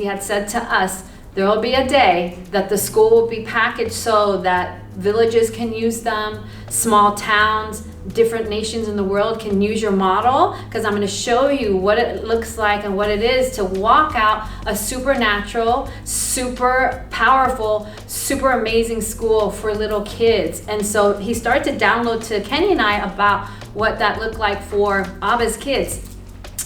he had said to us, there will be a day that the school will be packaged so that villages can use them, small towns, different nations in the world can use your model, because I'm going to show you what it looks like and what it is to walk out a supernatural, super powerful, super amazing school for little kids. And so he started to download to Kenny and I about what that looked like for Abba's kids.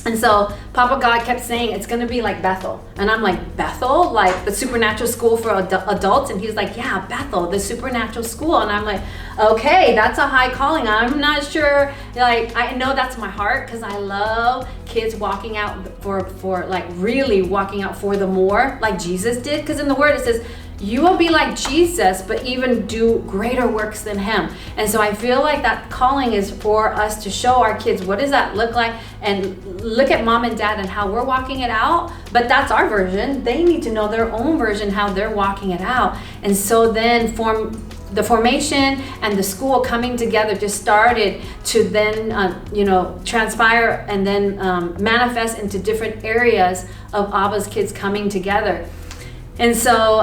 And so Papa God kept saying, it's going to be like Bethel. And I'm like, Bethel? Like the supernatural school for adults? And he's like, yeah, Bethel, the supernatural school. And I'm like, okay, that's a high calling. I'm not sure. Like, I know that's my heart, because I love kids walking out for like really walking out for the more, like Jesus did. Because in the word it says, you will be like Jesus, but even do greater works than him. And so I feel like that calling is for us to show our kids, what does that look like? And look at mom and dad and how we're walking it out. But that's our version. They need to know their own version, how they're walking it out. And so then the formation and the school coming together just started to then, transpire and then manifest into different areas of Abba's kids coming together. And so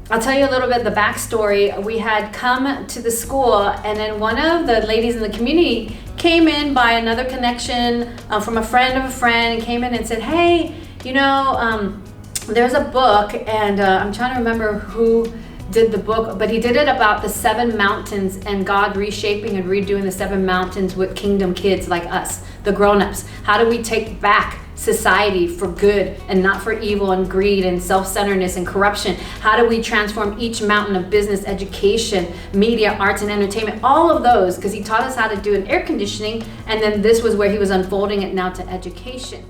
I'll tell you a little bit of the backstory. We had come to the school, and then one of the ladies in the community came in by another connection from a friend of a friend, and came in and said, hey, there's a book, and I'm trying to remember who did the book, but he did it about the 7 mountains and God reshaping and redoing the 7 mountains with kingdom kids like us, the grown-ups. How do we take back society for good and not for evil and greed and self-centeredness and corruption? How do we transform each mountain of business, education, media, arts, and entertainment? All of those, because he taught us how to do an air conditioning, and then this was where he was unfolding it now to education.